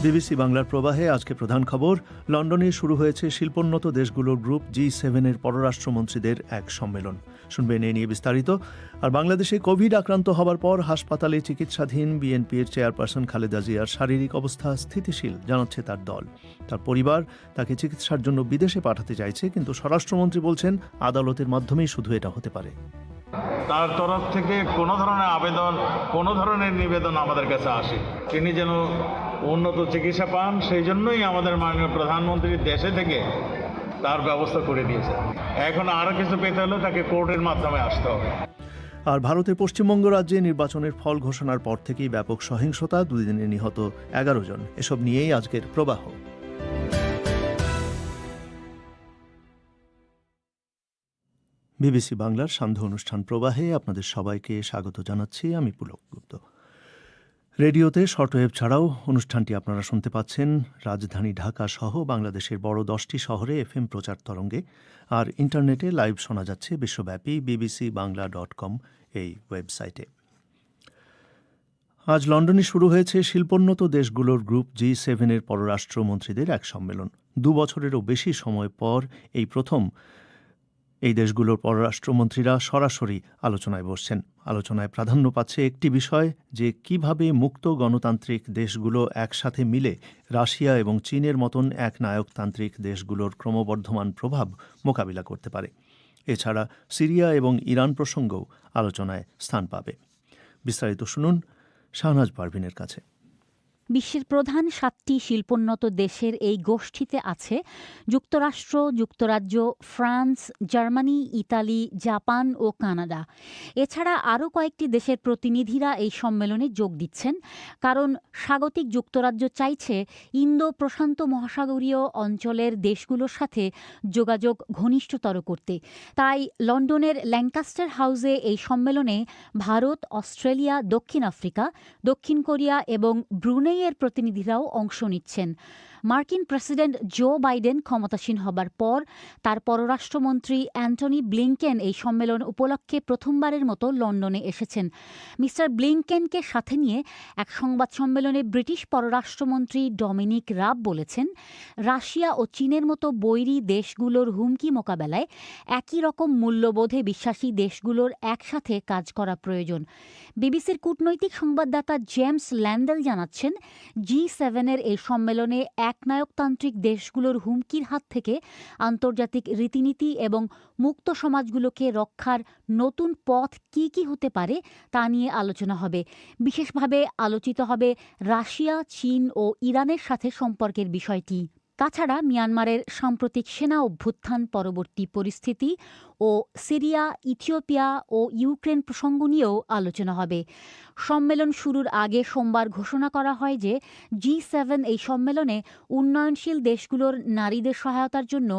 BBC বাংলার প্রবাহে আজকে প্রধান খবর, লন্ডনে শুরু হয়েছে শিল্পোন্নত দেশগুলোর গ্রুপ G7-এর পররাষ্ট্রমন্ত্রীদের এক সম্মেলন। শুনবেন এ নিয়ে বিস্তারিত। আর বাংলাদেশে কোভিড আক্রান্ত হবার পর হাসপাতালে চিকিৎসাধীন বিএনপির চেয়ারপারসন খালেদা জিয়ার শারীরিক অবস্থা স্থিতিশীল জানাচ্ছে তার দল। তার পরিবার তাকে চিকিৎসার জন্য বিদেশে পাঠাতে চাইছে, কিন্তু স্বরাষ্ট্রমন্ত্রী বলছেন আদালতের মাধ্যমেই শুধু এটা হতে পারে। তার তরফ থেকে কোনো ধরনের আবেদন, কোনো ধরনের নিবেদন আমাদের কাছে আসে, তিনি যেন উন্নত চিকিৎসা পান, সেই জন্যই আমাদের মাননীয় প্রধানমন্ত্রী দেশে থেকে তার ব্যবস্থা করে দিয়েছে। এখন আরও কিছু পেতে হলে তাকে কোর্টের মাধ্যমে আসতে হবে। আর ভারতের পশ্চিমবঙ্গ রাজ্যে নির্বাচনের ফল ঘোষণার পর থেকেই ব্যাপক সহিংসতা, 2 দিনে নিহত 11 জন। এসব নিয়েই আজকের প্রবাহ। বিবিসি বাংলার সান্ধ্য অনুষ্ঠান প্রবাহে আপনাদের সবাইকে স্বাগত জানাচ্ছি। আমি পুলক গুপ্ত। রেডিওতে শর্টওয়েভ ছাড়াও অনুষ্ঠানটি আপনারা শুনতে পাচ্ছেন রাজধানী ঢাকা সহ বাংলাদেশের বড় 10টি শহরে FM প্রচার তরঙ্গে, আর ইন্টারনেটে লাইভ শোনা যাচ্ছে বিশ্বব্যাপী bbcbangla.com এই ওয়েবসাইটে। আজ লন্ডনে শুরু হয়েছে শিল্পোন্নত দেশগুলোর গ্রুপ G7-এর পররাষ্ট্রমন্ত্রীদের এক সম্মেলন। 2 বছরেরও বেশি সময় পর এই প্রথম এই দেশগুলোর পররাষ্ট্রমন্ত্রীরা সরাসরি আলোচনায় বসছেন। আলোচনায় প্রাধান্য পাচ্ছে একটি বিষয়, যে কিভাবে মুক্ত গণতান্ত্রিক দেশগুলো একসাথে মিলে রাশিয়া এবং চীনের মতন এক নায়কতান্ত্রিক দেশগুলোর ক্রমবর্ধমান প্রভাব মোকাবিলা করতে পারে। এছাড়া সিরিয়া এবং ইরান প্রসঙ্গও আলোচনায় স্থান পাবে। বিস্তারিত শুনুন শাহনাজ পারভিনের কাছে। বিশ্বের প্রধান 7টি শিল্পোন্নত দেশের এই গোষ্ঠীতে আছে যুক্তরাষ্ট্র, যুক্তরাজ্য, ফ্রান্স, জার্মানি, ইতালি, জাপান ও কানাডা। এছাড়া আরও কয়েকটি দেশের প্রতিনিধিরা এই সম্মেলনে যোগ দিচ্ছেন, কারণ স্বাগতিক যুক্তরাজ্য চাইছে ইন্দো প্রশান্ত মহাসাগরীয় অঞ্চলের দেশগুলোর সাথে যোগাযোগ ঘনিষ্ঠতর করতে। তাই লন্ডনের ল্যাঙ্কাস্টার হাউসে এই সম্মেলনে ভারত, অস্ট্রেলিয়া, দক্ষিণ আফ্রিকা, দক্ষিণ কোরিয়া এবং ব্রুনেই এর প্রতিনিধিরাও অংশ নিচ্ছেন। মার্কিন প্রেসিডেন্ট জো বাইডেন ক্ষমতাসীন হবার পর তার পররাষ্ট্রমন্ত্রী অ্যান্টনি ব্লিংকেন এই সম্মেলন উপলক্ষে প্রথমবারের মতো লন্ডনে এসেছেন। মিস্টার ব্লিংকেনকে সাথে নিয়ে এক সংবাদ সম্মেলনে ব্রিটিশ পররাষ্ট্রমন্ত্রী ডমিনিক রাব বলেছেন, রাশিয়া ও চীনের মতো বৈরী দেশগুলোর হুমকি মোকাবেলায় একই রকম মূল্যবোধে বিশ্বাসী দেশগুলোর একসাথে কাজ করা প্রয়োজন। বিবিসির কূটনৈতিক সংবাদদাতা জেমস ল্যান্ডেল জানাচ্ছেন, G7-এর এই সম্মেলনে একনায়কতান্ত্রিক দেশগুলোর হুমকির হাত থেকে আন্তর্জাতিক রীতিনীতি এবং মুক্ত সমাজগুলোকে রক্ষার নতুন পথ কি হতে পারে তা নিয়ে আলোচনা হবে। বিশেষভাবে আলোচিত হবে রাশিয়া, চীন ও ইরানের সাথে সম্পর্কের বিষয়টি। তাছাড়া মিয়ানমারের সাম্প্রতিক সেনা অভ্যুত্থান পরবর্তী পরিস্থিতি ও সিরিয়া, ইথিওপিয়া ও ইউক্রেন প্রসঙ্গ নিয়েও আলোচনা হবে। সম্মেলন শুরুর আগে সোমবার ঘোষণা করা হয় যে G7 এই সম্মেলনে উন্নয়নশীল দেশগুলোর নারীদের সহায়তার জন্য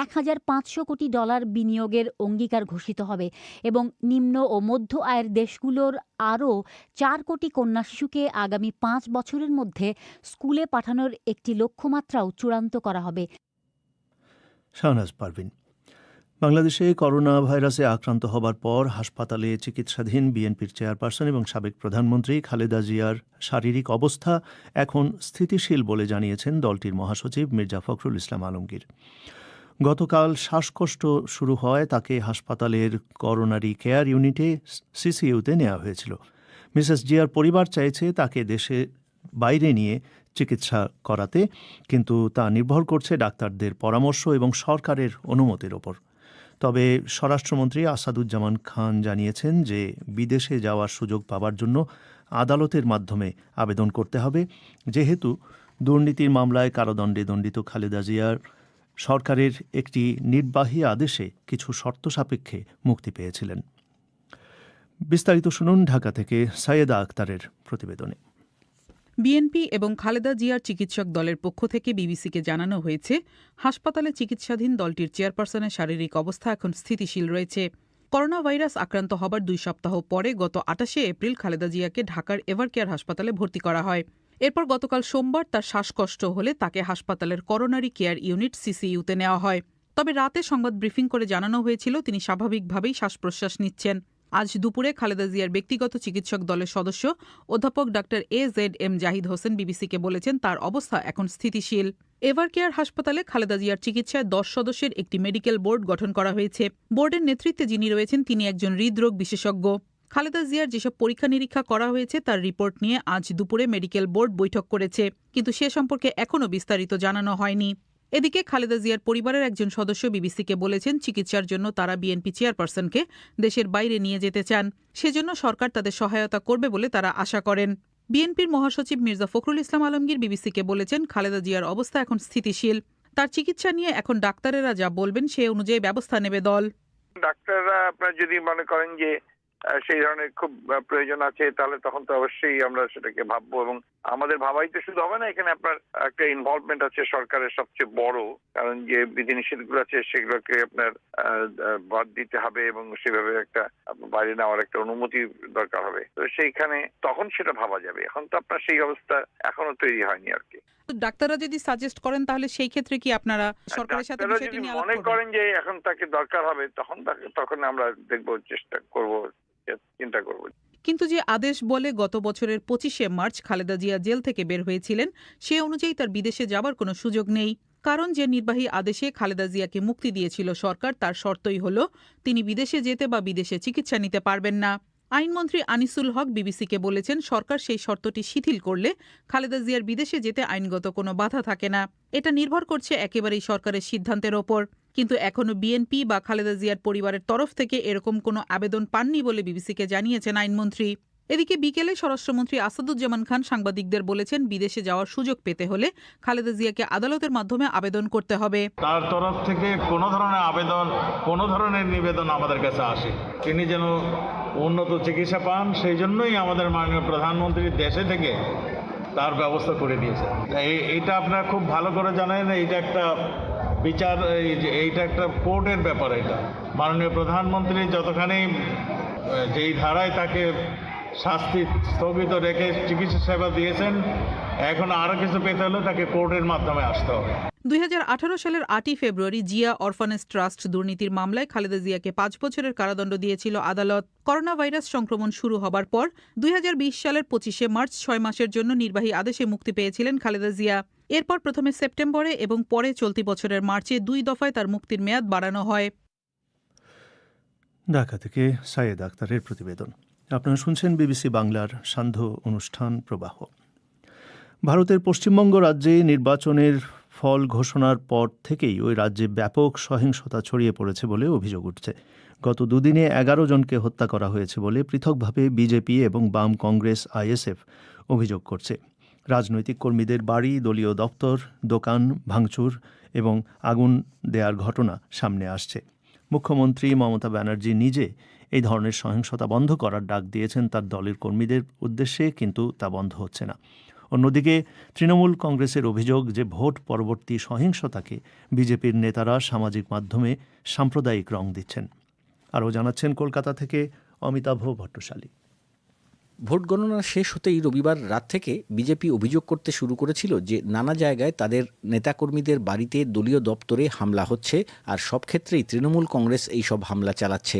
$1,500 কোটি বিনিয়োগের অঙ্গীকার ঘোষিত হবে এবং নিম্ন ও মধ্য আয়ের দেশগুলোর আরও 4 কোটি কন্যা শিশুকে আগামী 5 বছরের মধ্যে স্কুলে পাঠানোর একটি লক্ষ্যমাত্রাও চূড়ান্ত করা হবে। শাহনাজ পারভিন। বাংলাদেশে করোনা ভাইরাসে আক্রান্ত হবার পর হাসপাতালে চিকিৎসাধীন বিএনপির চেয়ারপারসন এবং সাবেক প্রধানমন্ত্রী খালেদা জিয়ার শারীরিক অবস্থা এখন স্থিতিশীল বলে জানিয়েছেন দলটির মহাসচিব মির্জা ফখরুল ইসলাম আলমগীর। গতকাল শ্বাসকষ্ট শুরু হয় তাকে হাসপাতালের করোনারি কেয়ার ইউনিটে সিসিইউতে নেওয়া হয়েছিল। মিসেস জিয়ার পরিবার চাইছে তাকে দেশে বাইরে নিয়ে চিকিৎসা করাতে, কিন্তু তা নির্ভর করছে ডাক্তারদের পরামর্শ এবং সরকারের অনুমতির ওপর। তবে স্বরাষ্ট্রমন্ত্রী আসাদুজ্জামান খান জানিয়েছেন যে বিদেশে যাওয়ার সুযোগ পাওয়ার জন্য আদালতের মাধ্যমে আবেদন করতে হবে, যেহেতু দুর্নীতির মামলায় কারাদণ্ডে দণ্ডিত খালেদা জিয়ার সরকারের একটি নির্বাহী আদেশে কিছু শর্ত সাপেক্ষে মুক্তি পেয়েছিলেন। বিস্তারিত শুনুন ঢাকা থেকে সাইয়েদা আক্তারের প্রতিবেদনে। বিএনপি এবং খালেদা জিয়ার চিকিৎসক দলের পক্ষ থেকে বিবিসিকে জানানো হয়েছে, হাসপাতালে চিকিৎসাধীন দলটির চেয়ারপারসনের শারীরিক অবস্থা এখন স্থিতিশীল রয়েছে। করোনা ভাইরাস আক্রান্ত হবার 2 সপ্তাহ পরে গত 28শে এপ্রিল খালেদা জিয়াকে ঢাকার এভারকেয়ার হাসপাতালে ভর্তি করা হয়। এরপর গতকাল সোমবার তার শ্বাসকষ্ট হলে তাকে হাসপাতালের করোনারি কেয়ার ইউনিট সিসিইউতে নেওয়া হয়। তবে রাতে সংবাদ ব্রিফিং করে জানানো হয়েছিল তিনি স্বাভাবিকভাবেই শ্বাস প্রশ্বাস নিচ্ছেন। আজ দুপুরে খালেদা জিয়ার ব্যক্তিগত চিকিৎসক দলের সদস্য অধ্যাপক ডাক্তার AZM জাহিদ হোসেন বিবিসিকে বলেছেন তার অবস্থা এখন স্থিতিশীল। এভারকেয়ার হাসপাতালে খালেদা জিয়ার চিকিৎসায় 10 সদস্যের একটি মেডিকেল বোর্ড গঠন করা হয়েছে। বোর্ডের নেতৃত্বে যিনি রয়েছেন তিনি একজন হৃদরোগ বিশেষজ্ঞ। খালেদা জিয়ার যেসব পরীক্ষা নিরীক্ষা করা হয়েছে তার রিপোর্ট নিয়ে আজ দুপুরে মেডিকেল বোর্ড বৈঠক করেছে, কিন্তু সে সম্পর্কে এখনও বিস্তারিত জানানো হয়নি। এদিকে খালেদা জিয়ার পরিবারের একজন সদস্য বিবিসিকে বলেছেন চিকিৎসার জন্য তারা বিএনপি চেয়ারপারসনকে দেশের বাইরে নিয়ে যেতে চান, সেজন্য সরকার তাদের সহায়তা করবে বলে তারা আশা করেন। বিএনপির মহাসচিব মির্জা ফখরুল ইসলাম আলমগীর বিবিসিকে বলেছেন খালেদা জিয়ার অবস্থা এখন স্থিতিশীল। তার চিকিৎসা নিয়ে এখন ডাক্তারেরা যা বলবেন সে অনুযায়ী ব্যবস্থা নেবে দল। ডাক্তাররা আপনার যদি মনে করেন যে সেই ধরনের খুব প্রয়োজন আছে তাহলে তখন তো অবশ্যই আমরা সেটাকে ভাববো, এবং আমাদের ভাবাই তো শুধু হবে না, এখানে আপনার একটা ইনভলভমেন্ট আছে সরকারের সবচেয়ে বড়, কারণ যে বিধিনিষেধগুলো আছে সেগুলোকে আপনার বাদ দিতে হবে এবং সেভাবে একটা বাইরে নেওয়ার একটা অনুমতি দরকার হবে। তো সেইখানে তখন সেটা ভাবা যাবে, এখন তো আপনার সেই অবস্থা এখনো তৈরি হয়নি আর কি। ডাক্তাররা যদি সাজেস্ট করেন তাহলে সেই ক্ষেত্রে কি আপনারা সরকারের সাথে বিষয়টি নিয়ে আলাপ মনে করবেন? করেন যে এখন তাকে দরকার হবে তখন আমরা দেখবো, চেষ্টা করব, চিন্তা করব। কিন্তু যে আদেশ বলে গত বছরের 25শে মার্চ খালেদা জিয়া জেল থেকে বের হয়েছিলেন সে অনুযায়ী তার বিদেশে যাবার কোনো সুযোগ নেই, কারণ যে নির্বাহী আদেশে খালেদা জিয়াকে মুক্তি দিয়েছিল সরকার তার শর্তই হল তিনি বিদেশে যেতে বা বিদেশে চিকিৎসা নিতে পারবেন না। আইনমন্ত্রী আনিসুল হক বিবিসিকে বলেছেন সরকার সেই শর্তটি শিথিল করলে খালেদা জিয়ার বিদেশে যেতে আইনগত কোনো বাধা থাকে না, এটা নির্ভর করছে একেবারেই সরকারের সিদ্ধান্তের ওপর। কিন্তু এখনও বিএনপি বা খালেদা জিয়ার পরিবারের তরফ থেকে এরকম কোনো আবেদন পাননি বলে বিবিসিকে জানিয়েছেন আইনমন্ত্রী। এদিকে বিকেলে স্বরাষ্ট্রমন্ত্রী আসাদুজ্জামান খান সাংবাদিকদের বলেছেন বিদেশে যাওয়ার সুযোগ পেতে হলে খালেদা জিয়াকে আদালতের মাধ্যমে আবেদন করতে হবে। তার তরফ থেকে কোনো ধরনের আবেদন, কোনো ধরনের নিবেদন আমাদের কাছে আসে, তিনি যেন উন্নত চিকিৎসা পান সেই জন্যই আমাদের মাননীয় প্রধানমন্ত্রী দেশে থেকে তার ব্যবস্থা করে দিয়েছে। এইটা আপনারা খুব ভালো করে জানেন, এইটা একটা বিচার, এইটা একটা কোর্টের ব্যাপার। এটা মাননীয় প্রধানমন্ত্রী যতখানি যেই ধারায় তাকে শাস্তি স্থগিত রেখে চিকিৎসা সেবা দিয়েছেন, এখন আরও কিছু পেতে হলে তাকে কোর্টের মাধ্যমে আসতে হবে। 2018 সালের 8ই ফেব্রুয়ারি জিয়া অরফানেজ ট্রাস্ট দুর্নীতির মামলায় খালেদা জিয়াকে 5 বছরের কারাদণ্ড দিয়েছিল আদালত। করোনা ভাইরাস সংক্রমণ শুরু হবার পর 2020 সালের 25শে মার্চ 6 মাসের জন্য নির্বাহী আদেশে মুক্তি পেয়েছিলেন খালেদা জিয়া। এরপর প্রথমে সেপ্টেম্বরে এবং পরে চলতি বছরের মার্চে 2 দফায় তার মুক্তির মেয়াদ বাড়ানো হয়। ঢাকা থেকে সাইয়েদ আক্তারের প্রতিবেদন। আপনারা শুনছেন বিবিসি বাংলার সান্ধ্য অনুষ্ঠান প্রবাহ। ভারতের পশ্চিমবঙ্গ রাজ্যে নির্বাচনের ফল ঘোষণার পর থেকেই ওই রাজ্যে ব্যাপক সহিংসতা ছড়িয়ে পড়েছে বলে অভিযোগ উঠছে। গত দুদিনে 11 জনকে হত্যা করা হয়েছে বলে পৃথকভাবে বিজেপি এবং বাম কংগ্রেস আইএসএফ অভিযোগ করছে। রাজনৈতিক কর্মীদের বাড়ি, দলীয় দপ্তর, দোকান ভাঙচুর এবং আগুন দেওয়ার ঘটনা সামনে আসছে। মুখ্যমন্ত্রী মমতা ব্যানার্জি নিজে এই ধরনের সহিংসতা বন্ধ করার ডাক দিয়েছেন তার দলের কর্মীদের উদ্দেশ্যে, কিন্তু তা বন্ধ হচ্ছে না। অন্যদিকে তৃণমূল কংগ্রেসের অভিযোগ যে ভোট পরবর্তী সহিংসতাকে বিজেপির নেতারা সামাজিক মাধ্যমে সাম্প্রদায়িক রং দিচ্ছেন। আরও জানাচ্ছেন কলকাতা থেকে অমিতাভ ভট্টশালী। ভোট গণনা শেষ হতেই রবিবার রাত থেকে বিজেপি অভিযোগ করতে শুরু করেছিল যে নানা জায়গায় তাদের নেতাকর্মীদের বাড়িতে, দলীয় দপ্তরে হামলা হচ্ছে, আর সব ক্ষেত্রেই তৃণমূল কংগ্রেস এই সব হামলা চালাচ্ছে।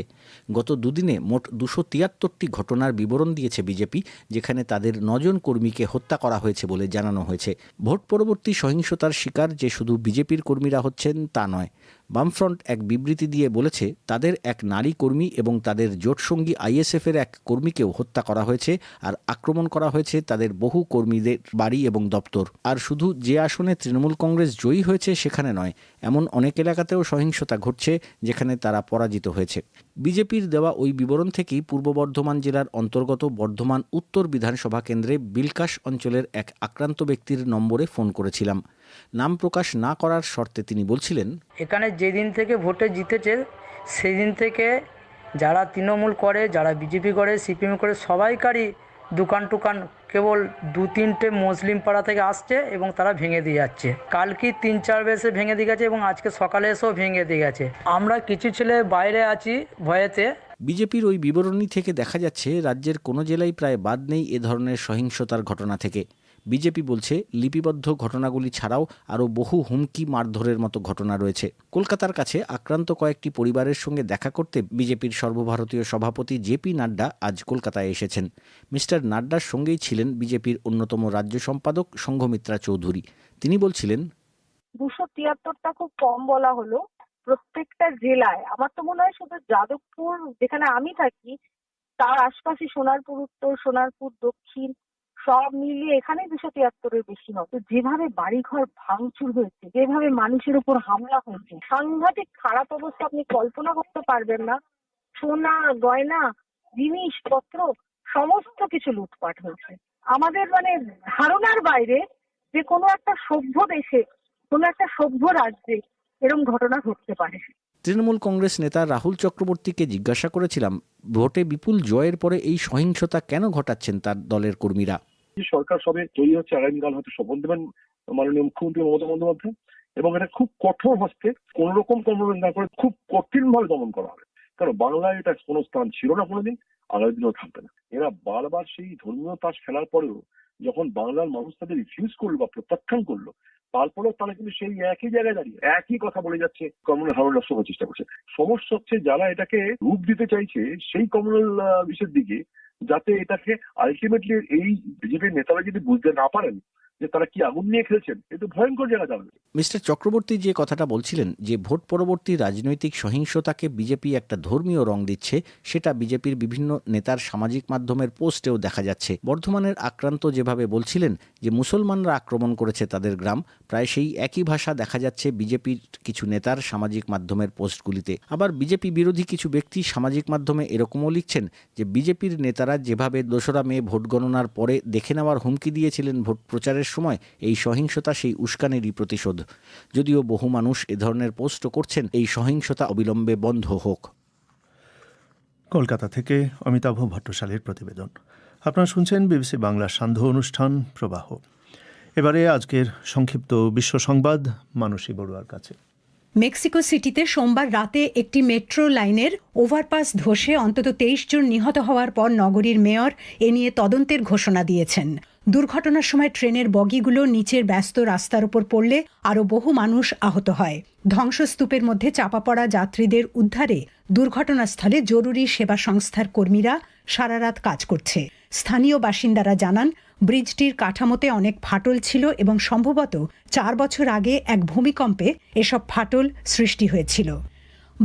গত দুদিনে মোট 273টি ঘটনার বিবরণ দিয়েছে বিজেপি, যেখানে তাদের 9 জন কর্মীকে হত্যা করা হয়েছে বলে জানানো হয়েছে। ভোট পরবর্তী সহিংসতার শিকার যে শুধু বিজেপির কর্মীরা হচ্ছেন তা নয়। বামফ্রন্ট এক বিবৃতি দিয়ে বলেছে তাদের এক নারী কর্মী এবং তাদের জোটসঙ্গী আইএসএফের এক কর্মীকেও হত্যা করা হয়েছে, আর আক্রমণ করা হয়েছে তাদের বহু কর্মীদের বাড়ি এবং দপ্তর। আর শুধু যে আসনে তৃণমূল কংগ্রেস জয়ী হয়েছে সেখানে নয়, এমন অনেক এলাকাতেও সহিংসতা ঘটছে যেখানে তারা পরাজিত হয়েছে। বিজেপির দেওয়া ওই বিবরণ থেকেই পূর্ব বর্ধমান জেলার অন্তর্গত বর্ধমান উত্তর বিধানসভা কেন্দ্রে বিলকাশ অঞ্চলের এক আক্রান্ত ব্যক্তির নম্বরে ফোন করেছিলাম। নাম প্রকাশ না করার শর্তে তিনি বলছিলেন, এখানে যেদিন থেকে ভোটে জিতেছে সেই দিন থেকে যারা তৃণমূল করে, যারা বিজেপি করে, সিপিএম করে, সবাইকারই দোকান টোকান কেবল 2-3টে মুসলিম পাড়া থেকে আসছে এবং তারা ভেঙে দিয়ে যাচ্ছে। কালকে 3-4 বেশে ভেঙে দিয়ে গেছে এবং আজকে সকালে এসেও ভেঙে দিয়ে গেছে। আমরা কিছু ছেলে বাইরে আছি ভয়েতে। বিজেপির ওই বিবরণী থেকে দেখা যাচ্ছে রাজ্যের কোনো জেলায় প্রায় বাদ নেই এ ধরনের সহিংসতার ঘটনা থেকে। বিজেপি বলছে লিপিবদ্ধ ঘটনাগুলি ছাড়াও আরও বহু হুমকি মারধরের মতো ঘটনা রয়েছে। কলকাতার কাছে আক্রান্ত কয়েকটি পরিবারের সঙ্গে দেখা করতে বিজেপির সর্বভারতীয় সভাপতি জেপি নাড্ডা আজ কলকাতায় এসেছেন। মিস্টার নাড্ডার সঙ্গেই ছিলেন বিজেপির অন্যতম রাজ্য সম্পাদক সংঘমিত্রা চৌধুরী। তিনি বলছিলেন, 273টা খুব কম বলা হলো। প্রত্যেকটা জেলায়, আমার তো মনে হয় শুধু যাদবপুর যেখানে আমি থাকি তার আশপাশে সোনারপুর উত্তর, সোনারপুর দক্ষিণ সব মিলিয়ে এখানে 273-এর বেশি হবে। যেভাবে বাড়িঘর ভাঙচুর হয়েছে, যেভাবে মানুষের উপর হামলা হয়েছে, সাংঘাতিক খারাপ অবস্থা, আপনি কল্পনা করতে পারবেন না। সোনা গয়না জিনিসপত্র সমস্ত কিছু লুটপাট হয়েছে। আমাদের ধারণার বাইরে যে কোনো একটা সভ্য দেশে, কোনো একটা সভ্য রাজ্যে এরকম ঘটনা ঘটতে পারে। তৃণমূল কংগ্রেস নেতা রাহুল চক্রবর্তীকে জিজ্ঞাসা করেছিলাম, ভোটে বিপুল জয়ের পরে এই সহিংসতা কেন ঘটাচ্ছেন তার দলের কর্মীরা। সরকার সবে তৈরি হচ্ছে, আগামীকাল হয়তো শপথ দেবেন মাননীয় মুখ্যমন্ত্রী মমতা বন্দ্যোপাধ্যায়, এবং এটা খুব কঠোর হস্তে কোন রকম কম্প্রোমাইজ না করে খুব কঠিন ভাবে দমন করা হবে। কারণ বাংলায় এটা কোনো স্থান ছিল না কোনোদিন, আগামী দিনেও থাকবে না। এরা বারবার সেই ধর্মীয় তাস খেলার পরেও যখন বাংলার মানুষ তাদের রিফিউজ করলো বা প্রত্যাখ্যান করলো, তারপরেও তারা কিন্তু সেই একই জায়গায় দাঁড়িয়ে একই কথা বলে যাচ্ছে, কমিউনাল হারমোনি নষ্ট করার চেষ্টা করছে। সমস্যা হচ্ছে যারা এটাকে রূপ দিতে চাইছে সেই কমিউনাল বিষয়ের দিকে, যাতে এটাকে আলটিমেটলি এই বিজেপির নেতারা যদি বুঝতে না পারেন যে তারা কি আগুন নিয়ে খেলছেন, এটা ভয়ঙ্কর জায়গা যাবে। মিস্টার চক্রবর্তী যে কথাটা বলছিলেন যে ভোট পরবর্তী রাজনৈতিক সহিংসতাকে বিজেপি একটা ধর্মীয় রং দিচ্ছে, সেটা বিজেপির বিভিন্ন নেতার সামাজিক মাধ্যমের পোস্টেও দেখা যাচ্ছে। বর্ধমানের আক্রান্ত যেভাবে বলছিলেন যে মুসলমানরা আক্রমণ করেছে তাদের গ্রাম, প্রায় সেই একই ভাষা দেখা যাচ্ছে বিজেপির কিছু নেতার সামাজিক মাধ্যমের পোস্টগুলিতে। আবার বিজেপি বিরোধী কিছু ব্যক্তি সামাজিক মাধ্যমে এরকমও লিখছেন যে বিজেপির নেতারা যেভাবে 2রা মে ভোট গণনার পরে দেখে নেওয়ার হুমকি দিয়েছিলেন ভোট প্রচারের সময়, এই সহিংসতা সেই উস্কানিরই প্রতিশোধ। যদিও বহু মানুষ এ ধরনের পোস্টও করছেন, এই সহিংসতা অবিলম্বে বন্ধ হোক। কলকাতা থেকে অমিতাভ ভট্টশালীর প্রতিবেদন। আপনারা শুনছেন বিবিসি বাংলার সান্ধ্য অনুষ্ঠান প্রবাহ। এবারে আজকের সংক্ষিপ্ত বিশ্ব সংবাদ মানসী বড়ুয়ার কাছে। মেক্সিকো সিটিতে সোমবার রাতে একটি মেট্রো লাইনের ওভারপাস ধসে অন্তত 23 জন নিহত হওয়ার পর নগরীর মেয়র এ নিয়ে তদন্তের ঘোষণা দিয়েছেন। দুর্ঘটনার সময় ট্রেনের বগিগুলো নিচের ব্যস্ত রাস্তার উপর পড়লে আরও বহু মানুষ আহত হয়। ধ্বংসস্তূপের মধ্যে চাপা পড়া যাত্রীদের উদ্ধারে দুর্ঘটনাস্থলে জরুরি সেবা সংস্থার কর্মীরা সারারাত কাজ করছে। স্থানীয় বাসিন্দারা জানান, ব্রিজটির কাঠামোতে অনেক ফাটল ছিল এবং সম্ভবত 4 বছর আগে এক ভূমিকম্পে এসব ফাটল সৃষ্টি হয়েছিল।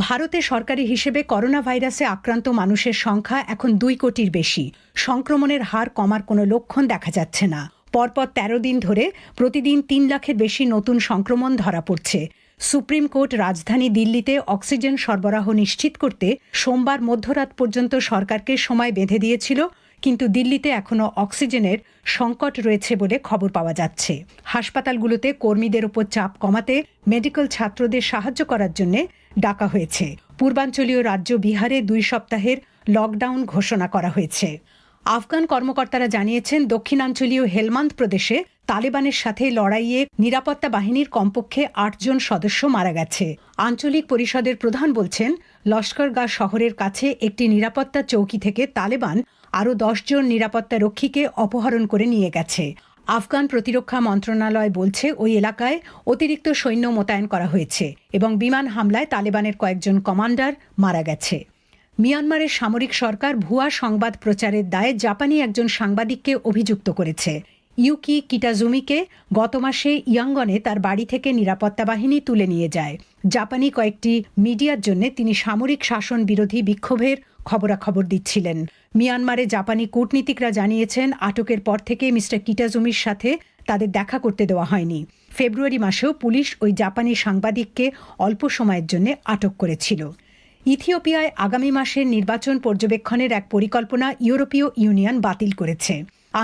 ভারতে সরকারি হিসেবে করোনা ভাইরাসে আক্রান্ত মানুষের সংখ্যা এখন 2 কোটির বেশি। সংক্রমণের হার কমার কোনো লক্ষণ দেখা যাচ্ছে না। পরপর 13 দিন ধরে প্রতিদিন 3 লাখের বেশি নতুন সংক্রমণ ধরা পড়ছে। সুপ্রিম কোর্ট রাজধানী দিল্লিতে অক্সিজেন সরবরাহ নিশ্চিত করতে সোমবার মধ্যরাত পর্যন্ত সরকারকে সময় বেঁধে দিয়েছিল, কিন্তু দিল্লিতে এখনও অক্সিজেনের সংকট রয়েছে বলে খবর পাওয়া যাচ্ছে। হাসপাতালগুলোতে কর্মীদের উপর চাপ কমাতে মেডিকেল ছাত্রদের সাহায্য করার জন্য ডাকা হয়েছে। পূর্বাঞ্চলীয় রাজ্য বিহারে 2 সপ্তাহের লকডাউন ঘোষণা করা হয়েছে। আফগান কর্মকর্তারা জানিয়েছেন, দক্ষিণাঞ্চলীয় হেলমান্দ প্রদেশে তালেবানের সাথে লড়াইয়ে নিরাপত্তা বাহিনীর কমপক্ষে 8 জন সদস্য মারা গেছে। আঞ্চলিক পরিষদের প্রধান বলছেন, লস্করগাহ শহরের কাছে একটি নিরাপত্তা চৌকি থেকে তালেবান আরও 10 জন নিরাপত্তা রক্ষীকে অপহরণ করে নিয়ে গেছে। আফগান প্রতিরক্ষা মন্ত্রণালয় বলছে, ওই এলাকায় অতিরিক্ত সৈন্য মোতায়েন করা হয়েছে এবং বিমান হামলায় তালেবানের কয়েকজন কমান্ডার মারা গেছে। মিয়ানমারের সামরিক সরকার ভুয়া সংবাদ প্রচারের দায়ে জাপানি একজন সাংবাদিককে অভিযুক্ত করেছে। ইউকি কিটাজুমিকে গত মাসে ইয়াঙ্গনে তার বাড়ি থেকে নিরাপত্তা বাহিনী তুলে নিয়ে যায়। জাপানি কয়েকটি মিডিয়ার জন্য তিনি সামরিক শাসন বিরোধী বিক্ষোভের খবরাখবর দিচ্ছিলেন। মিয়ানমারে জাপানি কূটনীতিকরা জানিয়েছেন, আটকের পর থেকে মিস্টার কিটাজুমির সাথে তাদের দেখা করতে দেওয়া হয়নি। ফেব্রুয়ারি মাসেও পুলিশ ওই জাপানি সাংবাদিককে অল্প সময়ের জন্য আটক করেছিল। ইথিওপিয়ায় আগামী মাসের নির্বাচন পর্যবেক্ষণের এক পরিকল্পনা ইউরোপীয় ইউনিয়ন বাতিল করেছে।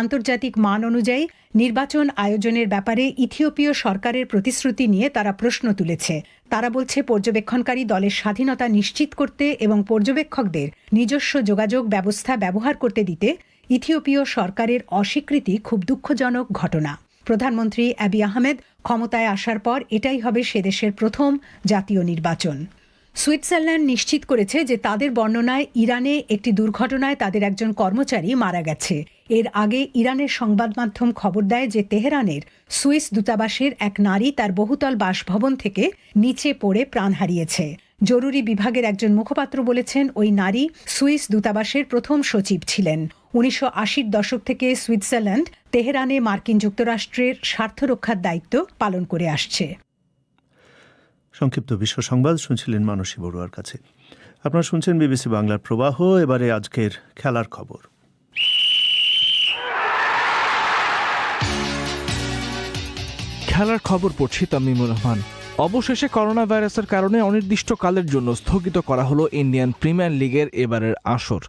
আন্তর্জাতিক মান অনুযায়ী নির্বাচন আয়োজনের ব্যাপারে ইথিওপীয় সরকারের প্রতিশ্রুতি নিয়ে তারা প্রশ্ন তুলেছে। তারা বলছে, পর্যবেক্ষণকারী দলের স্বাধীনতা নিশ্চিত করতে এবং পর্যবেক্ষকদের নিজস্ব যোগাযোগ ব্যবস্থা ব্যবহার করতে দিতে ইথিওপীয় সরকারের অস্বীকৃতি খুব দুঃখজনক ঘটনা। প্রধানমন্ত্রী আবিই আহমেদ ক্ষমতায় আসার পর এটাই হবে সে দেশের প্রথম জাতীয় নির্বাচন। সুইজারল্যান্ড নিশ্চিত করেছে যে তাদের বর্ণনায় ইরানে একটি দুর্ঘটনায় তাদের একজন কর্মচারী মারা গেছে। এর আগে ইরানের সংবাদ মাধ্যম খবর দেয় যে তেহরানের সুইস দূতাবাসের এক নারী তার বহুতল বাসভবন থেকে নিচে পড়ে প্রাণ হারিয়েছে। জরুরি বিভাগের একজন মুখপাত্র বলেছেন ওই নারী সুইস দূতাবাসের প্রথম সচিব ছিলেন। 1980-র দশক থেকে সুইজারল্যান্ড তেহরানে মার্কিন যুক্তরাষ্ট্রের স্বার্থ রক্ষার দায়িত্ব পালন করে আসছে। সংক্ষিপ্ত বিশ্ব সংবাদ শুনছিলেন মানসী বড়ুয়ার কাছে। আপনারা শুনছেন বিবিসি বাংলার প্রবাহ। এবারে আজকের খেলার খবর। খেলার খবর পড়ছি তামিমুর রহমান। অবশেষে করোনা ভাইরাসের কারণে অনির্দিষ্টকালের জন্য স্থগিত করা হলো ইন্ডিয়ান প্রিমিয়ার লিগের এবারের আসর।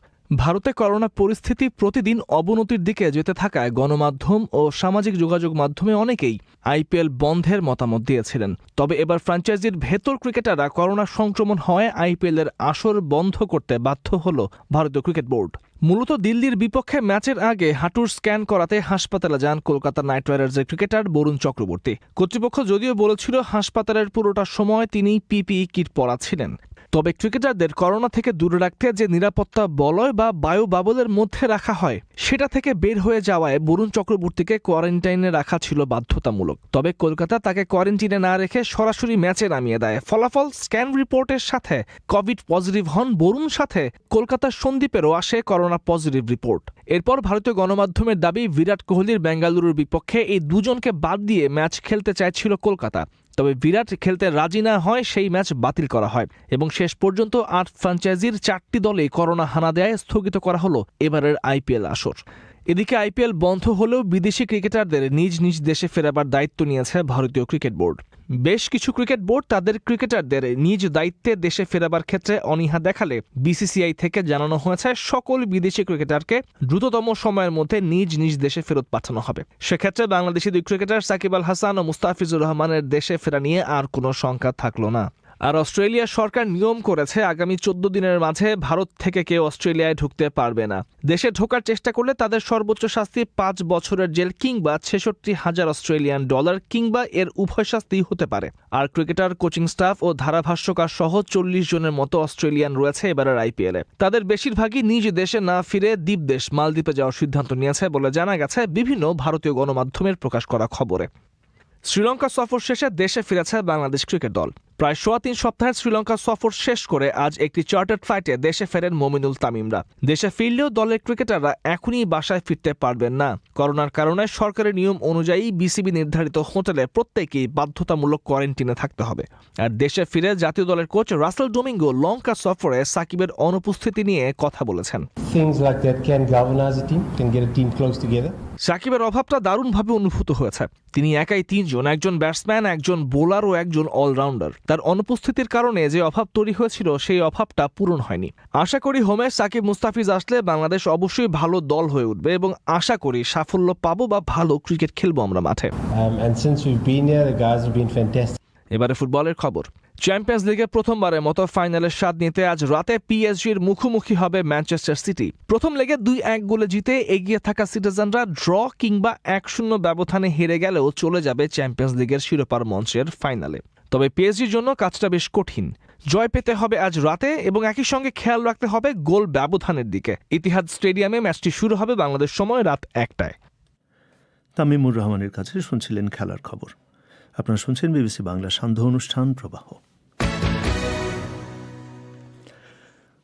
ভারতে করোনা পরিস্থিতি প্রতিদিন অবনতির দিকে যেতে থাকায় গণমাধ্যম ও সামাজিক যোগাযোগ মাধ্যমে অনেকেই আইপিএল বন্ধের মতামত দিয়েছিলেন। তবে এবার ফ্র্যাঞ্চাইজির ভেতর ক্রিকেটাররা করোনা সংক্রমণ হওয়ায় আইপিএলের আসর বন্ধ করতে বাধ্য হল ভারতীয় ক্রিকেট বোর্ড। মূলত দিল্লির বিপক্ষে ম্যাচের আগে হাঁটুর স্ক্যান করাতে হাসপাতালে যান কলকাতা নাইট রাইডার্সের ক্রিকেটার বরুণ চক্রবর্তী। কর্তৃপক্ষ যদিও বলেছিল হাসপাতালের পুরোটা সময় তিনি পিপিই কিট পরা ছিলেন। তবে ক্রিকেটারদের করোনা থেকে দূরে রাখতে যে নিরাপত্তা বলয় বা বায়ু বাবলের মধ্যে রাখা হয় সেটা থেকে বের হয়ে যাওয়ায় বরুণ চক্রবর্তীকে কোয়ারেন্টাইনে রাখা ছিল বাধ্যতামূলক। তবে কলকাতা তাকে কোয়ারেন্টাইনে না রেখে সরাসরি ম্যাচে নামিয়ে দেয়। ফলাফল স্ক্যান রিপোর্টের সাথে কোভিড পজিটিভ হন বরুণ, সাথে কলকাতার সন্দীপেরও আসে করোনা পজিটিভ রিপোর্ট। এরপর ভারতীয় গণমাধ্যমের দাবি বিরাট কোহলির বেঙ্গালুরুর বিপক্ষে এই দুজনকে বাদ দিয়ে ম্যাচ খেলতে চাইছিল কলকাতা। তবে বিরাট খেলতে রাজি না হয় সেই ম্যাচ বাতিল করা হয় এবং শেষ পর্যন্ত 8 ফ্র্যাঞ্চাইজির 4টি দলে করোনা হানা দেয় স্থগিত করা হলো এবারের আইপিএল আসর। এদিকে আইপিএল বন্ধ হলেও বিদেশি ক্রিকেটারদের নিজ নিজ দেশে ফেরাবার দায়িত্ব নিয়েছে ভারতীয় ক্রিকেট বোর্ড। বেশ কিছু ক্রিকেট বোর্ড তাদের ক্রিকেটারদের নিজ দায়িত্বে দেশে ফেরাবার ক্ষেত্রে অনীহা দেখালে বিসিসিআই থেকে জানানো হয়েছে সকল বিদেশি ক্রিকেটারকে দ্রুততম সময়ের মধ্যে নিজ নিজ দেশে ফেরত পাঠানো হবে। সেক্ষেত্রে বাংলাদেশি দুই ক্রিকেটার সাকিব আল হাসান ও মুস্তাফিজুর রহমানের দেশে ফেরা নিয়ে আর কোনো শঙ্কা থাকলো না। আর অস্ট্রেলিয়ার সরকার নিয়ম করেছে আগামী 14 দিনের মাঝে ভারত থেকে কেউ অস্ট্রেলিয়ায় ঢুকতে পারবে না। দেশে ঢোকার চেষ্টা করলে তাদের সর্বোচ্চ শাস্তি 5 বছরের জেল কিংবা 66,000 অস্ট্রেলিয়ান ডলার কিংবা এর উভয় শাস্তি হতে পারে। আর ক্রিকেটার, কোচিং স্টাফ ও ধারাভাষ্যকার সহ 40 জনের মতো অস্ট্রেলিয়ান রয়েছে এবারের আইপিএলে। তাদের বেশিরভাগই নিজ দেশে না ফিরে দ্বীপ দেশ মালদ্বীপে যাওয়ার সিদ্ধান্ত নিয়েছে বলে জানা গেছে বিভিন্ন ভারতীয় গণমাধ্যমের প্রকাশ করা খবরে। শ্রীলঙ্কা সফর শেষে দেশে ফিরেছে বাংলাদেশ ক্রিকেট দল। প্রায় 3.25 সপ্তাহের শ্রীলঙ্কা সফর শেষ করে আজ একটি চার্টার্ড ফ্লাইটে দেশে ফেরেন মমিনুল তামিমরা। দেশে ফিরলেও দলের ক্রিকেটাররা এখনই বাসায় ফিরতে পারবেন না। করোনার কারণে সরকারি নিয়ম অনুযায়ী বিসিবি নির্ধারিত হোটেলে প্রত্যেকেই বাধ্যতামূলক কোয়ারেন্টিনে থাকতে হবে। আর দেশে ফিরে জাতীয় দলের কোচ রাসেল ডোমিঙ্গো লঙ্কা সফরে সাকিবের অনুপস্থিতি নিয়ে কথা বলেছেন। সাকিবের অভাবটা দারুণভাবে অনুভূত হয়েছে। তিনি একাই 3 জন, একজন ব্যাটসম্যান, একজন বোলার ও একজন অলরাউন্ডার। তার অনুপস্থিতির কারণে যে অভাব তৈরি হয়েছিল সেই অভাবটা পূরণ হয়নি। আশা করি হোমে সাকিব, মুস্তাফিজ আসলে বাংলাদেশ অবশ্যই ভালো দল হয়ে উঠবে এবং আশা করি সাফল্য পাবো বা ভালো ক্রিকেট খেলবো আমরা মাঠে। এবারে ফুটবলের খবর। চ্যাম্পিয়ন্স লিগে প্রথমবারের মতো ফাইনালের স্বাদ নিতে আজ রাতে পিএসজির মুখোমুখি হবে ম্যানচেস্টার সিটি। প্রথম লেগে 2-1 গোলে জিতে এগিয়ে থাকা সিটিজেনরা ড্র কিংবা 1-0 ব্যবধানে হেরে গেলেও চলে যাবে চ্যাম্পিয়ন্স লিগের শিরোপার মঞ্চের ফাইনালে। তবে পিএসজির জন্য কাজটা বেশ কঠিন। জয় পেতে হবে আজ রাতে এবং একই সঙ্গে খেয়াল রাখতে হবে গোল ব্যবধানের দিকে। ইতিহাদ স্টেডিয়ামে ম্যাচটি শুরু হবে বাংলাদেশ সময় রাত 1টায়। তামিমুর রহমানের কাছে শুনছিলেন খেলার খবর। আপনারা শুনছেন বিবিসি বাংলা সান্ধ্য অনুষ্ঠান প্রবাহ।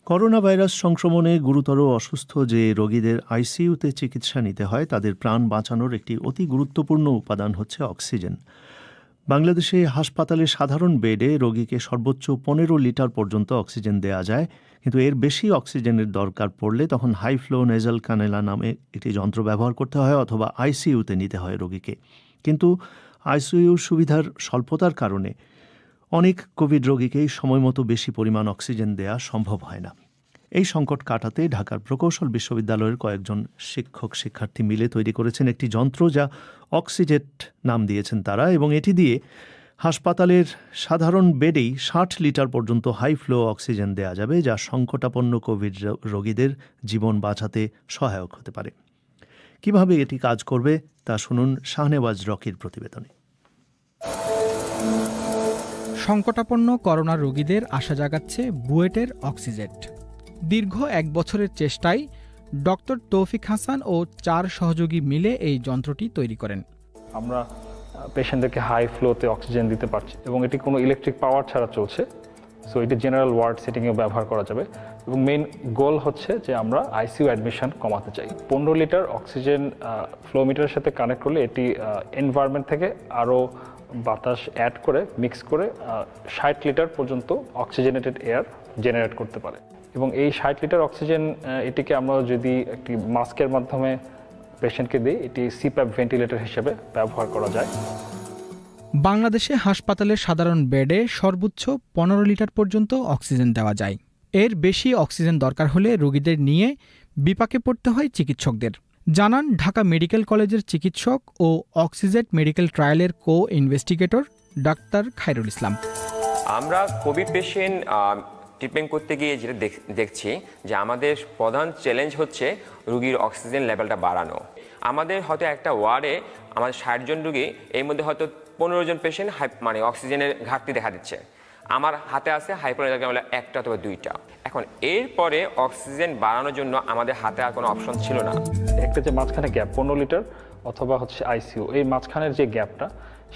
করোনা ভাইরাস সংক্রমণে গুরুতর অসুস্থ যে রোগীদের আইসিইউতে চিকিৎসা নিতে হয় তাদের প্রাণ বাঁচানোর একটি অতি গুরুত্বপূর্ণ উপাদান হচ্ছে অক্সিজেন। বাংলাদেশে হাসপাতালে সাধারণ বেডে রোগীকে সর্বোচ্চ 15 লিটার পর্যন্ত অক্সিজেন দেওয়া যায়, কিন্তু এর বেশি অক্সিজেনের দরকার পড়লে তখন হাই ফ্লো নেজাল ক্যানেলা নামে একটি যন্ত্র ব্যবহার করতে হয় অথবা আইসিইউতে নিতে হয় রোগীকে। কিন্তু আইসিইউ সুবিধার স্বল্পতার কারণে অনেক কোভিড রোগীকেই সময়মতো বেশি পরিমাণ অক্সিজেন দেওয়া সম্ভব হয় না। এই সংকট কাটাতে ঢাকার প্রকৌশল বিশ্ববিদ্যালয়ের কয়েকজন শিক্ষার্থী মিলে তৈরি করেছেন একটি যন্ত্র যা অক্সিজেট নাম দিয়েছেন তারা, এবং এটি দিয়ে হাসপাতালের সাধারণ বেডেই 60 লিটার পর্যন্ত হাই ফ্লো অক্সিজেন দেওয়া যাবে, যা সংকটাপন্ন কোভিড রোগীদের জীবন বাঁচাতে সহায়ক হতে পারে। কিভাবে এটি কাজ করবে তা শুনুন শাহনেওয়াজ রকির প্রতিবেদনে। সংকটাপন্ন করোনা রোগীদের আশা জাগাচ্ছে বুয়েটের অক্সিজেট। দীর্ঘ 1 বছরের চেষ্টায় ডক্টর তৌফিক হাসান ও 4 সহযোগী মিলে এই যন্ত্রটি তৈরি করেন। আমরা পেশেন্টদেরকে হাই ফ্লোতে অক্সিজেন দিতে পারছি এবং এটি কোনো ইলেকট্রিক পাওয়ার ছাড়া চলছে। সো এটি জেনারেল ওয়ার্ড সেটিংয়েও ব্যবহার করা যাবে এবং মেইন গোল হচ্ছে যে আমরা আইসিইউ অ্যাডমিশন কমাতে চাই। 15 লিটার অক্সিজেন ফ্লো মিটারের সাথে কানেক্ট করলে এটি এনভায়রনমেন্ট থেকে আরও বাতাস অ্যাড করে মিক্স করে 60 লিটার পর্যন্ত অক্সিজেনেটেড এয়ার জেনারেট করতে পারে এবং এই 60 লিটার অক্সিজেন এটিকে আমরা যদি একটি মাস্কের মাধ্যমে পেশেন্টকে দিই, এটি সিপ্যাপ ভেন্টিলেটর হিসেবে ব্যবহার করা যায়। বাংলাদেশে হাসপাতালের সাধারণ বেডে সর্বোচ্চ 15 লিটার পর্যন্ত অক্সিজেন দেওয়া যায়। এর বেশি অক্সিজেন দরকার হলে রোগীদের নিয়ে বিপাকে পড়তে হয় চিকিৎসকদের, জানান ঢাকা মেডিকেল কলেজের চিকিৎসক ও অক্সিজেট medical ট্রায়ালের investigator doctor Khairul Islam. আমরা কোভিড পেশেন্ট ট্রিটমেন্ট করতে গিয়ে যেটা দেখছি যে আমাদের প্রধান চ্যালেঞ্জ হচ্ছে রুগীর অক্সিজেন লেভেলটা বাড়ানো। আমাদের হয়তো একটা ওয়ার্ডে আমাদের 60 জন রুগী, এর মধ্যে হয়তো 15 জন পেশেন্ট মানে অক্সিজেনের ঘাটতি দেখা দিচ্ছে। আমার হাতে আছে হাইপোনেজাল একটা অথবা 2টা। এখন এরপরে অক্সিজেন বাড়ানোর জন্য আমাদের হাতে আর কোনো অপশন ছিল না। একটা যে মাঝখানে গ্যাপ 15 লিটার অথবা হচ্ছে আইসিইউ, এই মাঝখানের যে গ্যাপটা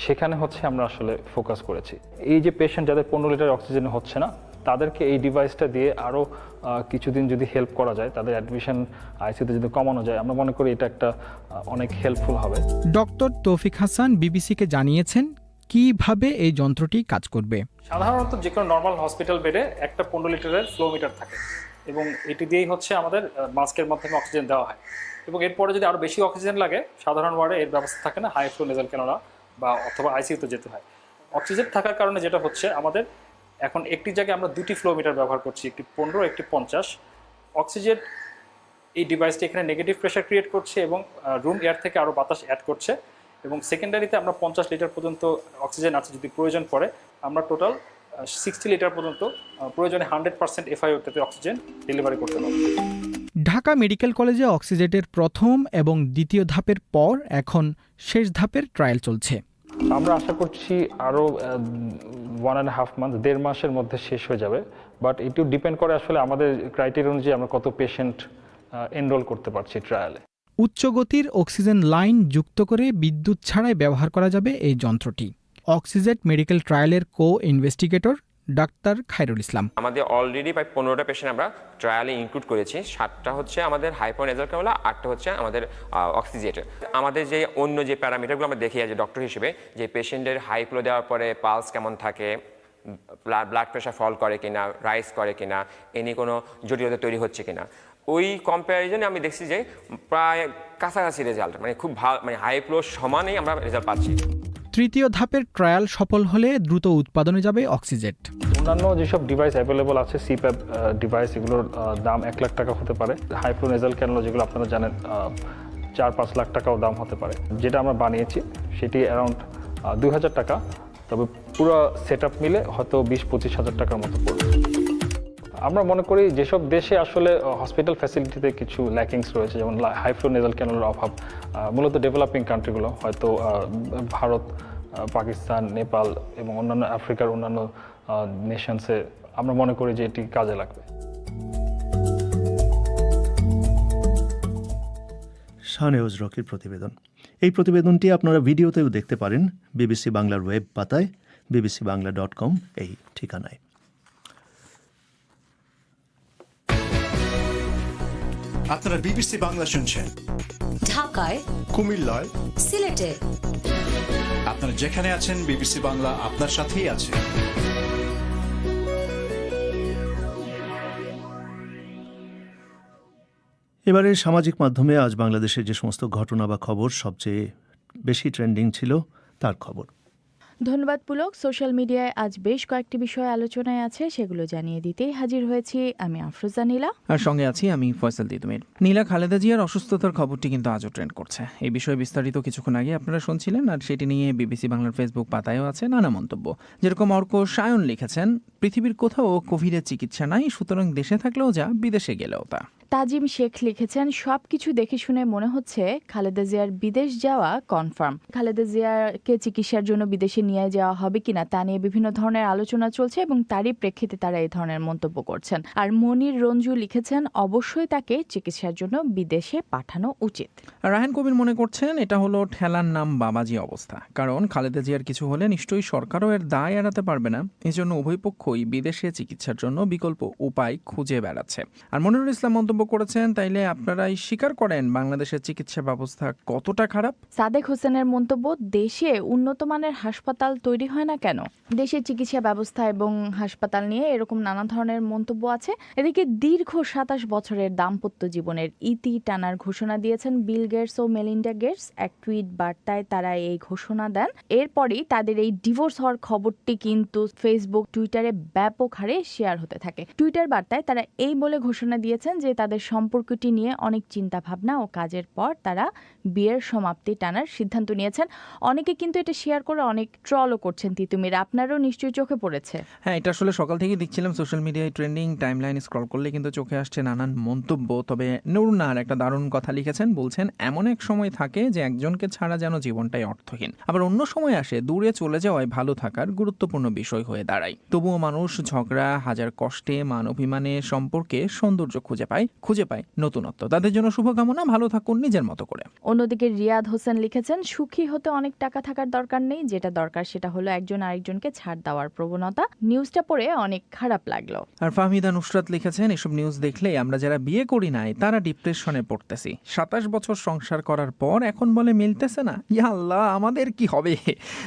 সেখানে হচ্ছে আমরা আসলে ফোকাস করেছি। এই যে পেশেন্ট যাদের 15 লিটার অক্সিজেন হচ্ছে না, তাদেরকে এই ডিভাইসটা দিয়ে আরও কিছুদিন যদি হেল্প করা যায়, তাদের অ্যাডমিশন আইসিইউতে যদি কমানো যায়, আমরা মনে করি এটা একটা অনেক হেল্পফুল হবে। ডক্টর তৌফিক হাসান বিবিসিকে জানিয়েছেন কিভাবে এই যন্ত্রটি কাজ করবে। সাধারণত যে কোনো নর্মাল হসপিটাল বেডে একটা 15 লিটারের ফ্লো মিটার থাকে এবং এটি দিয়েই হচ্ছে আমাদের মাস্কের মাধ্যমে অক্সিজেন দেওয়া হয় এবং এরপরে যদি আরও বেশি অক্সিজেন লাগে, সাধারণ ওয়ার্ডে এর ব্যবস্থা থাকে না, হাই ফ্লো নেজাল ক্যানোলা বা অথবা আইসিইউতে যেতে হয়। অক্সিজেন থাকার কারণে যেটা হচ্ছে আমাদের এখন একটি জায়গায় আমরা 2টি ফ্লো মিটার ব্যবহার করছি, একটি 15 একটি 50। অক্সিজেন এই ডিভাইসটি এখানে নেগেটিভ প্রেশার ক্রিয়েট করছে এবং রুম এয়ার থেকে আরও বাতাস অ্যাড করছে এবং সেকেন্ডারিতে আমরা 50 লিটার পর্যন্ত অক্সিজেন আছে যদি প্রয়োজন পড়ে, আমরা টোটাল 60 লিটার পর্যন্ত প্রয়োজনে 100% এফআইওতে অক্সিজেন ডেলিভারি করতে পারব। ঢাকা মেডিকেল কলেজে অক্সিজেটের প্রথম এবং দ্বিতীয় ধাপের পর এখন শেষ ধাপের ট্রায়াল চলছে। আমরা আশা করছি আরও 1.5 মান্থ, 1.5 মাসের মধ্যে শেষ হয়ে যাবে। বাট এটিও ডিপেন্ড করে আসলে আমাদের ক্রাইটেরিয়া অনুযায়ী আমরা কত পেশেন্ট এনরোল করতে পারছি ট্রায়ালে। উচ্চ গতির অক্সিজেন লাইন যুক্ত করে বিদ্যুৎ ছাড়াই ব্যবহার করা যাবে এই যন্ত্রটি। অক্সিজেট medical ট্রায়ালের investigator doctor Khairul Islam. আমাদের অলরেডি প্রায় 15টা পেশেন্ট আমরা ট্রায়ালে ইনক্লুড করেছি। 7টা হচ্ছে আমাদের হাইপোনেজাল ক্যানোলা, 8টা হচ্ছে আমাদের অক্সিজেটের। আমাদের যে অন্য যে প্যারামিটারগুলো আমরা দেখি যে ডক্টর হিসেবে, যে পেশেন্টের হাই ফ্লো দেওয়ার পরে পালস কেমন থাকে, ব্লাড প্রেশার ফল করে কিনা, রাইজ করে কিনা, এনি কোনো জটিলতা তৈরি হচ্ছে কিনা, ওই কম্প্যারিজনে আমি দেখছি যে প্রায় কাছাকাছি রেজাল্ট, মানে খুব ভালো, মানে হাই ফ্লোর সমানেই আমরা রেজাল্ট পাচ্ছি। তৃতীয় ধাপের ট্রায়াল সফল হলে দ্রুত উৎপাদনে যাবে অক্সিজেট। অন্যান্য যেসব ডিভাইস অ্যাভেলেবল আছে, সিপ্যাপ ডিভাইস, এগুলোর দাম 1 লাখ টাকা হতে পারে। হাই ফ্লো নেজাল ক্যানোলা যেগুলো আপনারা জানেন 4-5 লাখ টাকাও দাম হতে পারে। যেটা আমরা বানিয়েছি সেটি অ্যারাউন্ড 2000 টাকা, তবে পুরো সেট আপ মিলে হয়তো 20-25 হাজার টাকার মতো পড়বে। আমরা মনে করি যেসব দেশে আসলে হসপিটাল ফ্যাসিলিটিতে কিছু ল্যাকিংস রয়েছে, যেমন হাই ফ্লো নেজাল ক্যানোলার অভাব, মূলত ডেভেলপিং কান্ট্রিগুলো, হয়তো ভারত, পাকিস্তান, নেপাল এবং অন্যান্য আফ্রিকার অন্যান্য নেশনসে, আমরা মনে করি যে এটি কাজে লাগবে। শাহনেওয়াজ রকির প্রতিবেদন। এই প্রতিবেদনটি আপনারা ভিডিওতেও দেখতে পারেন বিবিসি বাংলার ওয়েব পাতায় bbcbangla.com এই ঠিকানায়। আপনারা বিবিসি বাংলা শুনছেন ঢাকায়, কুমিল্লায়, সিলেটে। আপনারা যেখানে আছেন বিবিসি বাংলা আপনার সাথেই আছে। এবারে সামাজিক মাধ্যমে আজ বাংলাদেশের যে সমস্ত ঘটনা বা খবর সবচেয়ে বেশি ট্রেন্ডিং ছিল তার খবর। ধন্যবাদ পুলক। সোশ্যাল মিডিয়ায় আজ বেশ কয়েকটি বিষয় আলোচনায় আছে, সেগুলো জানিয়ে দিতেই হাজির হয়েছি আমি আফরোজা নীলা, আর সঙ্গে আছি আমি ফয়সাল তিতুমির। নীলা, খালেদা জিয়ার অসুস্থতার খবরটি কিন্তু আজও ট্রেন্ড করছে। এই বিষয়ে বিস্তারিত কিছুক্ষণ আগে আপনারা শুনছিলেন, আর সেটি নিয়ে বিবিসি বাংলার ফেসবুক পাতায়ও আছে নানা মন্তব্য। যেরকম অর্ক সায়ন লিখেছেন, পৃথিবীর কোথাও কোভিডের চিকিৎসা নাই, সুতরাং দেশে থাকলেও যা, বিদেশে গেলেও তা। তাজিম শেখ লিখেছেন, সবকিছু দেখে শুনে মনে হচ্ছে খালেদা জিয়ার বিদেশ যাওয়া কনফার্ম। খালেদা জিয়াকে চিকিৎসার জন্য বিদেশে নিয়ে যাওয়া হবে কিনা তা নিয়ে বিভিন্ন ধরনের আলোচনা চলছে এবং তারই প্রেক্ষিতে তারা এই ধরনের মন্তব্য করছেন। আর মনির রঞ্জু লিখেছেন, অবশ্যই তাকে চিকিৎসার জন্য বিদেশে পাঠানো উচিত। রায়হান কবির মনে করছেন এটা হলো ঠেলার নাম বাবাজি অবস্থা, কারণ খালেদা জিয়ার কিছু হলে নিশ্চয়ই সরকারও এর দায় এড়াতে পারবে না। এজন্য উভয় পক্ষই বিদেশে চিকিৎসার জন্য বিকল্প উপায় খুঁজে বেড়াচ্ছে। আর মনিরুল ইসলাম মন্তব্য করেছেন, তাইলে আপনারাই স্বীকার করেন বাংলাদেশের চিকিৎসা ব্যবস্থা কতটা খারাপ। সাদেক হোসেনের মন্তব্য, দেশে উন্নত মানের হাসপাতাল তৈরি হয় না কেন? দেশের চিকিৎসা ব্যবস্থা এবং হাসপাতাল নিয়ে এরকম নানা ধরনের মন্তব্য আছে। এদিকে দীর্ঘ 27 বছরের দাম্পত্য জীবনের ইতি টানার ঘোষণা দিয়েছেন বিল গেটস ও মেলিন্ডা গেটস। এক টুইট বার্তায় তারা এই ঘোষণা দেন। এরপরই তাদের এই ডিভোর্স হওয়ার খবরটি কিন্তু ফেসবুক, টুইটারে ব্যাপক হারে শেয়ার হতে থাকে। টুইটার বার্তায় তারা এই বলে ঘোষণা দিয়েছেন যে তাদের সম্পর্কটি নিয়ে অনেক চিন্তা ভাবনা ও কাজের পর তারা বিয়ের সমাপ্তি টানার সিদ্ধান্ত নিয়েছেন। অনেকে কিন্তু এটা শেয়ার করে অনেক ট্রলও করছেন। তিতুমির, আপনারও নিশ্চয়ই চোখে পড়েছে। হ্যাঁ, এটা আসলে সকাল থেকেই দেখছিলাম সোশ্যাল মিডিয়ায় ট্রেন্ডিং টাইমলাইন স্ক্রল করলে কিন্তু চোখে আসছে নানান মন্তব্য। তবে নুরনার একটা দারুণ কথা লিখেছেন, বলছেন এমন এক সময় থাকে যে একজনকে ছাড়া যেন জীবনটাই অর্থহীন, আবার অন্য সময় আসে দূরে চলে যাওয়ায় ভালো থাকার গুরুত্বপূর্ণ বিষয় হয়ে দাঁড়ায়। তবুও মানুষ ঝগড়া, হাজার কষ্টে, মান অভিমানে সম্পর্কে সৌন্দর্য খুঁজে পায় নতুনত্ব। তাদের জন্য শুভকামনা, ভালো থাকুন নিজের মতো করে। অন্যদিকে রিয়াদ হোসেন লিখেছেন, সুখী হতে অনেক টাকা থাকার দরকার নেই, যেটা দরকার সেটা হলো একজন আরেকজনকে ছাড় দেওয়ার প্রবণতা। নিউজটা পড়ে অনেক খারাপ লাগলো। আর ফাহমিদা নুসরাত লিখেছেন, এসব নিউজ দেখলে আমরা যারা বিয়ে করি নাই তারা ডিপ্রেশনে পড়তেছি। 27 বছর সংসার করার পর এখন বলে মিলতেছে না, ইয়া আল্লাহ আমাদের কি হবে,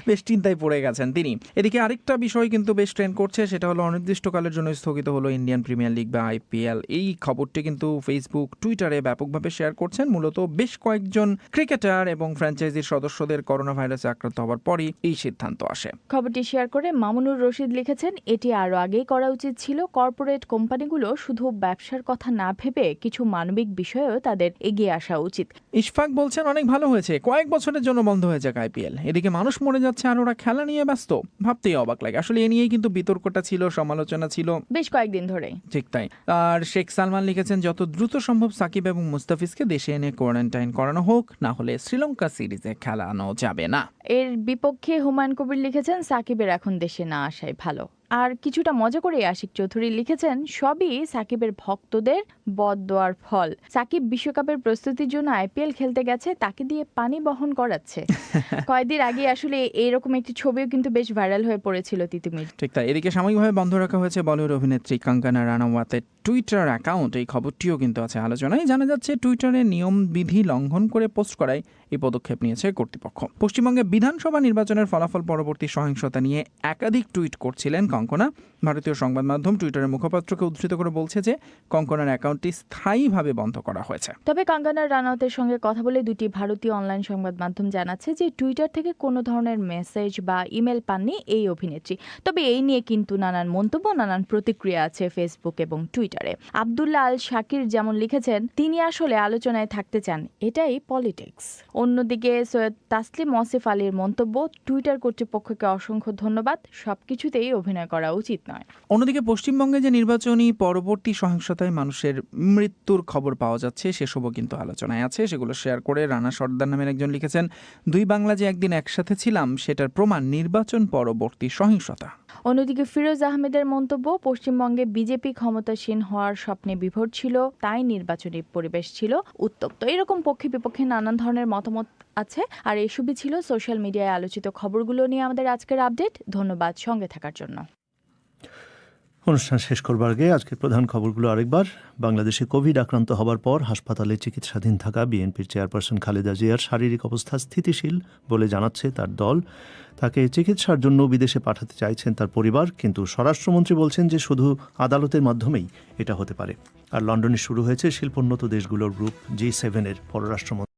বেশ চিন্তায় পড়ে গেছেন তিনি। এদিকে আরেকটা বিষয় কিন্তু বেশ ট্রেন্ড করছে, সেটা হলো অনির্দিষ্টকালের জন্য স্থগিত হলো ইন্ডিয়ান প্রিমিয়ার লিগ বা IPL। এই খবরটি কিন্তু ফেসবুক, টুইটারে ব্যাপকভাবে শেয়ার করছেন মূলত বেশ কয়েকজন ক্রিকেটার এবং ফ্র্যাঞ্চাইজির সদস্যদের করোনা ভাইরাসে আক্রান্ত হওয়ার পরই এই সিদ্ধান্ত আসে। খবরটি শেয়ার করে মামুনুর রশিদ লিখেছেন, এটি আরও আগেই করা উচিত ছিল। কর্পোরেট কোম্পানিগুলো শুধু ব্যবসার কথা না ভেবে কিছু মানবিক বিষয়েও তাদের এগিয়ে আসা উচিত। ইশফাক বলছেন, অনেক ভালো হয়েছে, কয়েক বছরের জন্য বন্ধ হয়ে যাক IPL। এদিকে মানুষ মরে যাচ্ছে আর ওরা খেলা নিয়ে ব্যস্ত, ভাবতেই অবাক লাগে। আসলে এ নিয়েই কিন্তু বিতর্কটা ছিল, সমালোচনা ছিল বেশ কয়েকদিন ধরে। ঠিক তাই। আর শেখ সালমান লিখেছেন, যত দ্রুত সম্ভব সাকিব এবং মুস্তাফিজকে দেশে এনে কোয়ারেন্টাইন করানো হোক, না হলে শ্রীলঙ্কা সিরিজে খেলানো যাবে না। এর বিপক্ষে হুমায়ুন কবির লিখেছেন, সাকিবের এখন দেশে না আসাই ভালো। আর কিছুটা মজা করে আশিক চৌধুরী লিখেছেন, সবই সাকিবের ভক্তদের বদদোয়ার ফল। সাকিব বিশ্বকাপের প্রস্তুতির জন্য IPL খেলতে গেছে, তাকে দিয়ে পানি বহন করাচ্ছে। কয়েকদিন আগে আসলে এইরকম একটি ছবিও কিন্তু বেশ ভাইরাল হয়ে পড়েছিল তিতুমির। ঠিক তাই। এদিকে সাময়িকভাবে বন্ধ রাখা হয়েছে বলিউড অভিনেত্রী কঙ্গনা রানাওয়াতের টুইটার অ্যাকাউন্ট। এই খবরটিও কিন্তু আছে আলোচনায়। জানা যাচ্ছে টুইটারে নিয়মবিধি লঙ্ঘন করে পোস্ট করায় এই পদক্ষেপ নিয়েছে কর্তৃপক্ষ। পশ্চিমবঙ্গে বিধানসভা নির্বাচনের ফলাফল পরবর্তী সহিংসতা নিয়ে একাধিক টুইট করছিলেন কঙ্কনা। ভারতীয় সংবাদ মাধ্যম টুইটারের মুখপাত্রকে উদ্ধৃত করে বলছে যে কঙ্কনার অ্যাকাউন্টটি স্থায়ীভাবে বন্ধ করা হয়েছে। তবে কঙ্গনা রানাওয়াতের সঙ্গে কথা বলে দুটি ভারতীয় অনলাইন সংবাদ মাধ্যম জানাচ্ছে যে টুইটার থেকে কোনো ধরনের মেসেজ বা ইমেল পাননি এই অভিনেত্রী। তবে এই নিয়ে কিন্তু নানান মন্তব্য, নানান প্রতিক্রিয়া আছে ফেসবুক এবং টুইটারে। আব্দুল্লাহ আল শাকির যেমন লিখেছেন, তিনি আসলে আলোচনায় থাকতে চান, এটাই পলিটিক্স। অন্যদিকে সৈয়দ তাসলিম ওয়াসিফ আলীর মন্তব্য, টুইটার কর্তৃপক্ষকে অসংখ্য ধন্যবাদ, সবকিছুতেই অভিনয় করা উচিত নয়। অন্যদিকে পশ্চিমবঙ্গে যে নির্বাচনী পরবর্তী সহিংসতায় মানুষের মৃত্যুর খবর পাওয়া যাচ্ছে সেসবও কিন্তু আলোচনায় আছে। সেগুলো শেয়ার করে রানা সর্দার নামের একজন লিখেছেন, দুই বাংলা যে একদিন একসাথে ছিলাম সেটার প্রমাণ নির্বাচন পরবর্তী সহিংসতা। অন্যদিকে ফিরোজ আহমেদের মন্তব্য, পশ্চিমবঙ্গে বিজেপি ক্ষমতাসীন হওয়ার স্বপ্নে বিভোর ছিল, তাই নির্বাচনী পরিবেশ ছিল উত্তপ্ত। এরকম পক্ষে বিপক্ষে নানান ধরনের মতামত আছে। আর এসবই ছিল সোশ্যাল মিডিয়ায় আলোচিত খবরগুলো নিয়ে আমাদের আজকের আপডেট। ধন্যবাদ সঙ্গে থাকার জন্য। অনুষ্ঠান শেষ করবার আগে আজকের প্রধান খবরগুলো আরেকবার। বাংলাদেশে কোভিড আক্রান্ত হবার পর হাসপাতালে চিকিৎসাধীন থাকা বিএনপির চেয়ারপারসন খালেদা জিয়ার শারীরিক অবস্থা স্থিতিশীল বলে জানাচ্ছে তার দল। তাকে চিকিৎসার জন্য বিদেশে পাঠাতে চাইছেন তার পরিবার, কিন্তু স্বরাষ্ট্রমন্ত্রী বলছেন যে শুধু আদালতের মাধ্যমেই এটা হতে পারে। আর লন্ডনে শুরু হয়েছে শিল্পোন্নত দেশগুলোর গ্রুপ G7 এর পররাষ্ট্রমন্ত্রী